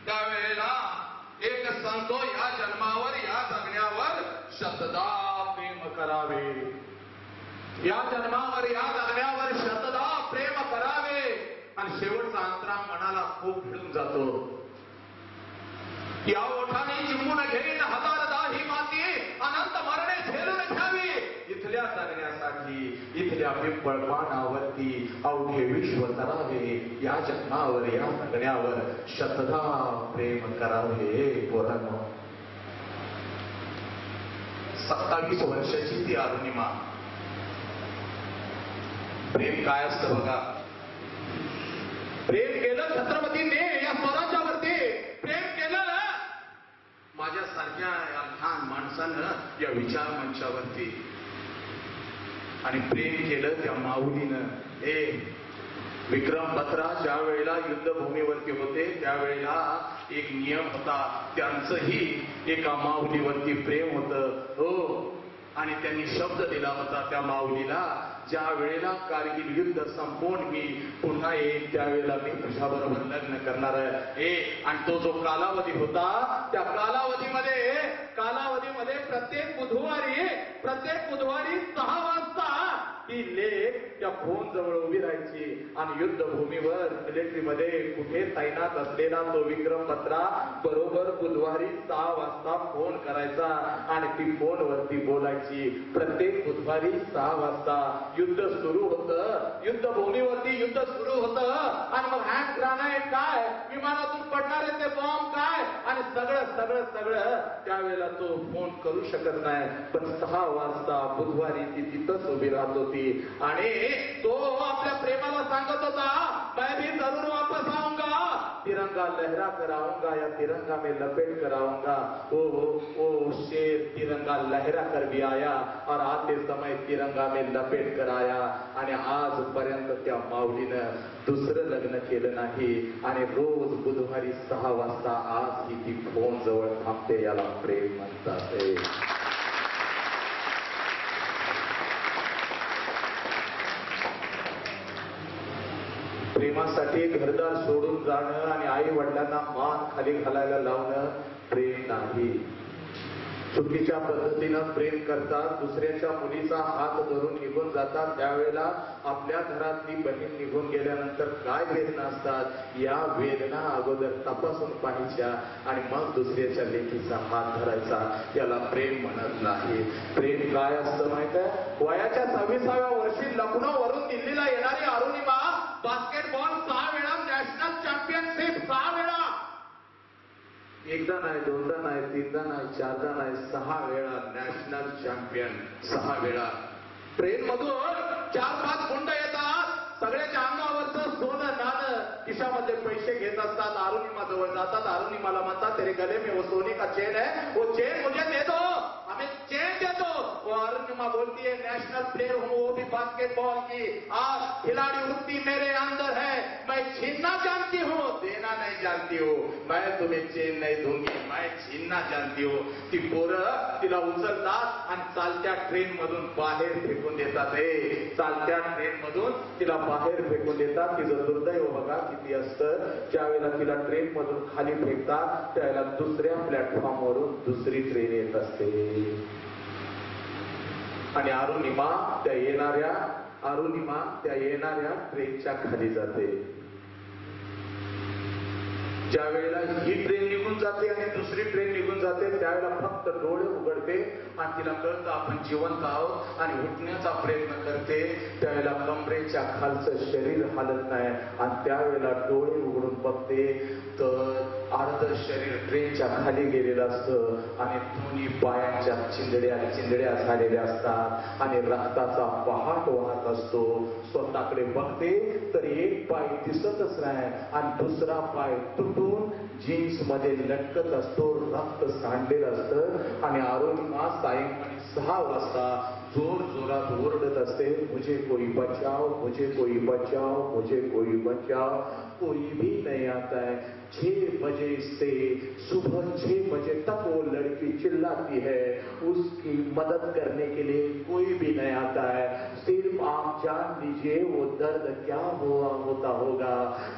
त्यावेळेला एक सांगतो, या जन्मावर या जगण्यावर शतदा प्रेम करावे, या जन्मावर या जगण्यावर शतदा प्रेम करावे. आणि शेवटचा अंतरा मनाला खूप भिडून जातो. या ओठाने चिंबून घेईन हजारदा ही माती, अनंत मरणे झेलून घ्यावी. इथल्या जगण्यासाठी इथल्या पिंपळपानावरती अवघे विश्व तरावे, या जन्मावर या जगण्यावर शतदा प्रेम करावे. पोरांनो, 27 वर्षाची ती अरुणिमा. प्रेम काय असतं बघा. प्रेम केलं छत्रपतीने या स्वराज्यावरती, प्रेम केलं माझ्यासारख्या या लहान माणसानं या विचार मंचावरती, आणि प्रेम केलं त्या माऊलीनं. हे विक्रम बत्रा ज्या वेळेला युद्धभूमीवरती होते त्यावेळेला एक नियम होता, त्यांचंही एका माऊलीवरती प्रेम होतं. हो, आणि त्यांनी शब्द दिला होता त्या माऊलीला, ज्या वेळेला कारगिल युद्ध संपवून मी पुन्हा येईल त्यावेळेला मी तुझ्याबरोबर लग्न करणार आहे. आणि तो जो कालावधी होता त्या कालावधीमध्ये प्रत्येक बुधवारी 6 वाजता ती लेक त्या फोन जवळ उभी राहायची. आणि युद्धभूमीवर मिलिटरीमध्ये कुठे तैनात असलेला तो विक्रम बत्रा बरोबर बुधवारी 6 वाजता फोन करायचा आणि ती फोनवरती बोलायची. प्रत्येक बुधवारी 6 वाजता युद्ध सुरू होतं, युद्धभूमीवरती युद्ध सुरू होतं. आणि मग हँड ग्रानाईट काय, विमानातून पडणारे ते बॉम्ब काय, आणि सगळं त्यावेळेला तो फोन करू शकत नाही. पण 6 वाजता बुधवारी ती तिथंच उभी राहत होती. आणि तो आपल्या प्रेमाला सांगत होता, मैं भी जरूर वापस आऊंगा, तिरंगा लहरा कर आऊंगा, या तिरंगा में लपेट कर आऊंगा. ओ शेर तिरंगा लहरा कर भी आया और आते समय तिरंगा में लपेट कर आया. आणि आजपर्यंत त्या माऊलीनं दुसरं लग्न केलं नाही. आणि रोज बुधवारी 6 वाजता आज ही ती फोन जवळ थांबते. याला प्रेम म्हणतात. प्रेमासाठी घरदार सोडून जाणं आणि आई वडिलांना मान खाली घालायला लावणं प्रेम नाही. चुकीच्या पद्धतीनं प्रेम करतात, दुसऱ्याच्या मुलीचा हात धरून निघून जातात. त्यावेळेला आपल्या घरातली बहीण निघून गेल्यानंतर काय वेदना असतात या वेदना अगोदर तपासून पाहायच्या आणि मग दुसऱ्याच्या लेकीचा हात धरायचा. याला प्रेम म्हणत नाही. प्रेम काय असतं माहित आहे? वयाच्या 26व्या वर्षी लखनौवरून दिल्लीला येणारी अरुणिमा बास्केटबॉल 6 वेळा नॅशनल चॅम्पियनशिप, 6 वेळा, एकदा नाही, दोनदा नाही, तीनदा नाही, चारदा नाही, 6 वेळा नॅशनल चॅम्पियन, 6 वेळा. ट्रेन मधून 4-5 गुंड येतात, सगळ्याच्या अंगावरचं सोनं नाणं खिशामध्ये पैसे घेत असतात. अरुणिमा जवळ जातात, अरुणिमाला म्हणतात, तेरे गले में वो सोने का चेन है, वो चेन मुझे दे दो, हमें चेन दे दो. वो अरुणिमा बोलती है, नेशनल प्लेयर हूँ, वो भी बास्केटबॉल की, आज खिलाड़ी वृत्ति मेरे अंदर है, मैं छीनना जानती हूँ, देना नहीं जानती हूँ. मैं तुम्हें चेन नहीं दूंगी, मैं छीनना जानती हूँ. ती पोरं तिला उचलतात आणि चालत्या ट्रेन मधून बाहेर फेकून देतात. चालत्या ट्रेन मधून तिला बाहेर फेकून देतात. तिचं दुर्दैव बघा किती असतं. ज्यावेळेला तिला ट्रेन मधून खाली फेकतात त्यावेळेला दुसऱ्या प्लॅटफॉर्मवरून दुसरी ट्रेन येत असते. आणि अरुणिमा त्या येणाऱ्या ट्रेनच्या खाली जाते. ज्या वेळेला ही ट्रेन निघून जाते आणि दुसरी ट्रेन निघून जाते त्यावेळेला फक्त डोळे उघडते आणि तिला कळतं आपण जिवंत आहोत आणि उठण्याचा प्रयत्न करते. त्यावेळेला कमरेच्या खालचं शरीर हालत नाही आणि त्यावेळेला डोळे उघडून बघते तर अर्ध शरीर ट्रेनच्या खाली गेलेलं असतं आणि दोन्ही पायांच्या चिंधड्या झालेल्या असतात आणि रक्ताचा पहाट वाहत असतो. स्वतःकडे बघते तर एक पाय दिसतच नाही आणि दुसरा पाय तुटून जीन्स मध्ये लटकत असतो, रक्त सांडलेलं असतं. आणि अरुणिमा सायंकाळी 6 वाजता जोर जोरात ओरडत असते, मुझे कोई बचाओ, मुझे कोई बचाओ, मुझे कोई बचाओ. कोई भी नहीं आता है. 6 बजे से सुबह 6 बजे तक वो लड़की चिल्लाती है, उसकी मदद करने के लिए कोई भी नहीं आता है. सिर्फ आप जान लीजिए वो दर्द क्या होता होगा.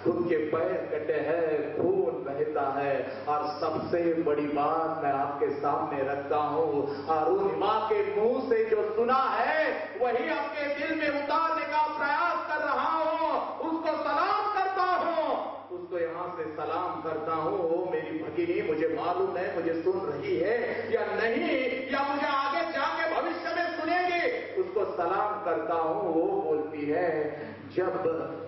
उनके पैर कटे हैं, खून बहता है, और सबसे बड़ी बात मैं आपके सामने रखता हूँ, अरुणिमा के मुंह से जो सुना है वही अपने दिल में उतारने का प्रयास कर रहा हूँ। उसको सलाम करता हूँ, उसको यहाँ से सलाम करता हूँ। वो मेरी भगिनी, मुझे मालूम है मुझे सुन रही है या नहीं, या मुझे आगे जाके भविष्य में सुनेगी, उसको सलाम करता हूँ। वो बोलती है, जब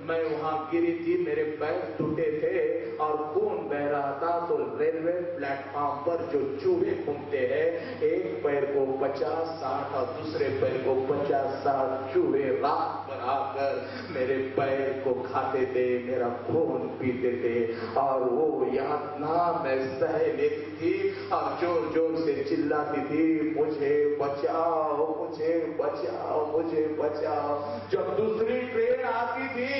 मैं वहां गिरी थी मेरे पैर टूटे थे और खून बह रहा था, तो रेलवे प्लेटफॉर्म पर जो चूहे घूमते हैं, एक पैर को 50-60 और दूसरे पैर को 50-60 चूहे रात भर आकर मेरे पैर को खाते थे, मेरा खून पीते थे, और वो यातना मैं सह लेती थी और जोर जोर से चिल्लाती थी, मुझे बचाओ, मुझे बचाओ, मुझे बचाओ। जब दूसरी ट्रेन आती थी,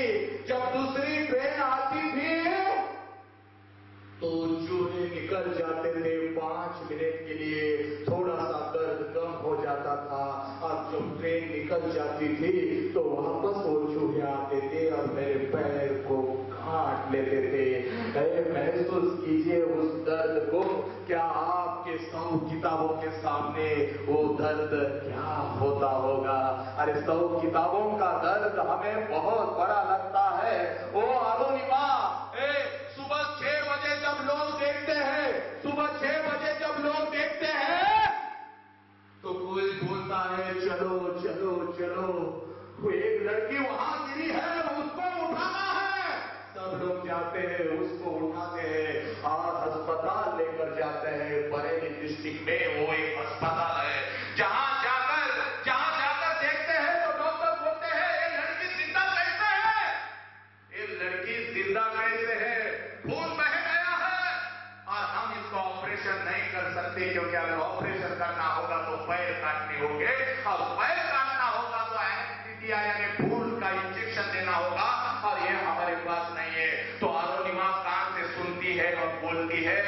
तो चूहे निकल जाते थे 5 मिनट के लिए, थोड़ा सा दर्द कम हो जाता था, और जब ट्रेन निकल जाती थी तो वापस वो चूहे आते थे और मेरे पैर को काट लेते थे। महसूस कीजिए उस दर्द को। क्या आपके 100 किताबों के सामने वो दर्द क्या होता होगा? अरे 100 किताबों का दर्द हमें बहुत बड़ा लगता है। ओ अरुणिमा, सुबह 6 बजे जब लोग देखते हैं, तो कोई बोलता है चलो चलो चलो, वो एक लड़की वहां गिरी है, उसको उठाना है। सब लोग जाते हैं, उसको उठाते हैं और अस्पताल लेकर जाते हैं। बरेली डिस्ट्रिक्ट में वो एक अस्पताल है, जहां जाकर देखते हैं तो डॉक्टर बोलते हैं ये लड़की जिंदा कैसे है, खून बह गया है और हम इसको ऑपरेशन नहीं कर सकते, क्योंकि अगर ऑपरेशन करना होगा तो पैर काटने होंगे, और पैर काटना होगा तो एनेस्थीसिया यानी खून का इंजेक्शन देना होगा, और ये हमारे पास नहीं है। तो अरुणिमा कान से सुनती है और बोलती है,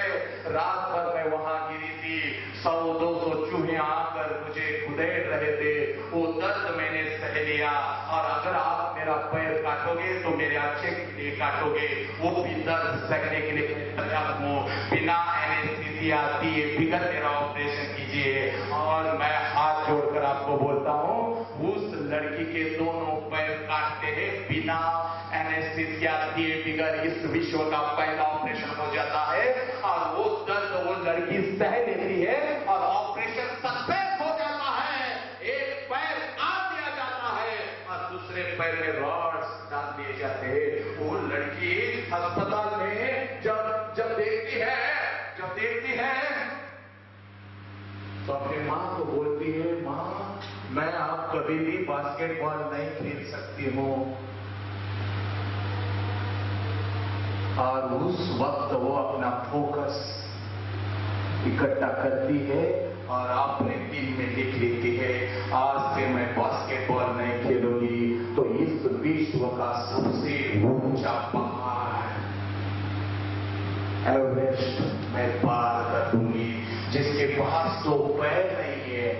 रात भर मैं वहां गिरी थी, 100-200 चूहे आकर मुझे खुदेड़ रहे थे, वो दर्द मैंने सह लिया, और अगर आप मेरा पैर काटोगे तो मेरे अच्छे के लिए काटोगे, वो भी दर्द सहने के लिए तैयार हूँ। बिना एनेस्थीसिया दिए बिगड़ मेरा ऑपरेशन कीजिए। और मैं हाथ जोड़कर आपको बोलता हूँ, उस लड़की के दोनों पैर काटते हैं बिना एनेस्थीसिया दिए बिगड़। इस विश्व का पहला ऑपरेशन हो जाता है, और वो दर्द वो लड़की सह लेती है और ऑपरेशन सक्सेस हो जाता है। एक पैर काट दिया जाता है और दूसरे पैर में रॉड्स डाल दिए जाते हैं। वो लड़की अस्पताल में जब देखती है तो अपनी माँ को बोलती है, माँ मैं आप कभी भी बास्केटबॉल नहीं खेल सकती हूँ। और उस वक्त वो अपना फोकस इकट्ठा करती है और अपने दिल में लिख लेती है, आज से मैं बास्केटबॉल नहीं खेलूंगी तो इस विश्व का सबसे ऊंचा पहाड़ एवरेस्ट मैं पार कर दूंगी, जिसके पास तो पैर नहीं है।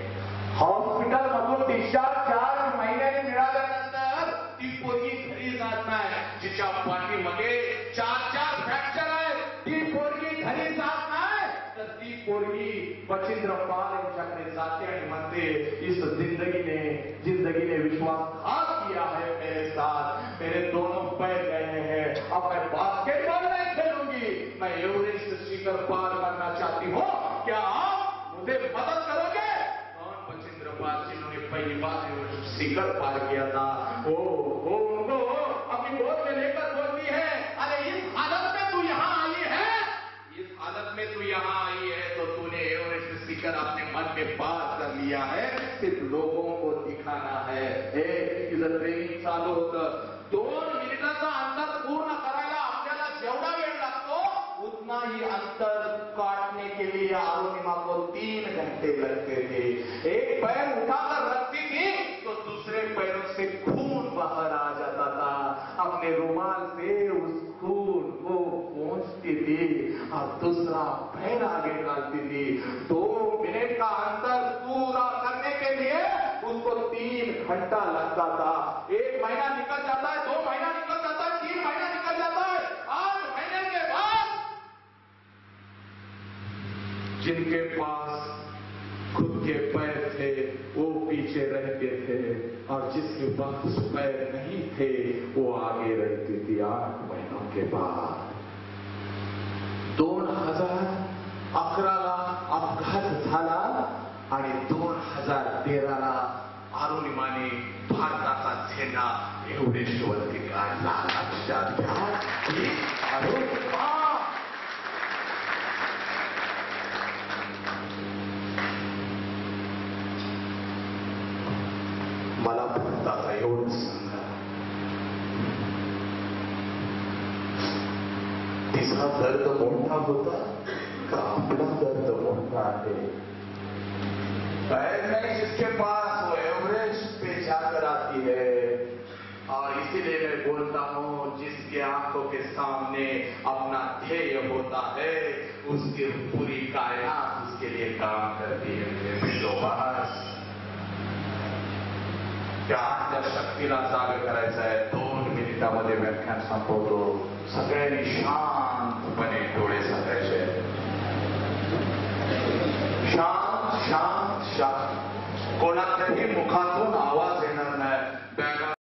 हॉस्पिटल मधून डिस्चार्ज 4 महिन्याने मिळाल्यानंतर ती पोरगी घरी जात नाही, जिच्या पाठीमध्ये 4 फ्रॅक्चर आहे, ती पोरगी घरी जात नाही, तर ती पोरगी बचिंद्र पाल यांच्याकडे जाते आणि म्हणते, इस जिंदगी ने विश्वासघात किया है मेरे साथ, मेरे दोनों पैर गए हैं, अब मैं बास्केटबॉल नहीं खेलूंगी, मैं एवरेस्ट शिखर पार करना चाहती हूँ, क्या आप मुझे मदद करोगे? कौन बचिंद्र पाल जिन्होंने पहली बार एवरेस्ट शिखर पार किया था, वो उनको अपनी गोद में लेकर बोलती है, अरे इस हालत में तू यहाँ आई है, तो तूने एवरेस्ट शिखर अपने मन में पार कर लिया है, सिर्फ लोगों को दिखाना है। इधर ट्रेनिंग चालू होतं, 2 मिनिटाचा अंतर पूर्ण करायला आपल्याला जेवढा वेळ लागतो उतना ही अंतर काटने के लिए अरुणिमा को 3 घंटे लगते थे। एक पैर उठाकर रखती थी तो दूसरे पैरों से खून बाहर आ जाता था, अपने रुमाल से उस खून को पोंछती थी और दूसरा पैर आगे डालती थी। 2 मिनट का अंतर पूरा करने के लिए उसको 3 घंटा लगता था। 1 महीना निकल जाता है, 2 महीना निकल जाता है, 3 महीना निकल जाता है, 8 महीने के बाद जिनके पास खुद के पैर थे वो पीछे रहते थे, और जिसके पास पैर नहीं थे वो आगे रहती थी 8 महीनों के बाद। 2011ला अपघात झाला आणि 2013ला अरुणिमाने भारताचा झेंडा एव्हरेस्टवरती काढला। लक्षात घ्या ही अरुणिमा। मला भारताचा एवढं सांगा, तिचा दर्द मोठा होता का आपला दर्द मोठा आहे? पैर नहीं जिसके पास वो एवरेस्ट पे जाकर आती है, और इसीलिए मैं बोलता हूँ जिसके आंखों के सामने अपना ध्येय होता है उसकी पूरी कायनात उसके लिए काम करती है। बस त्या आतल्या शक्तीला जाग करायचं आहे। 2 मिनिटामध्ये व्याख्यान संपवतो। सगळ्यांनी शांतपणे डोळे झाकायचे। शांत शांत शांत, कोणाच्याही मुखातून आवाज येणार नाही।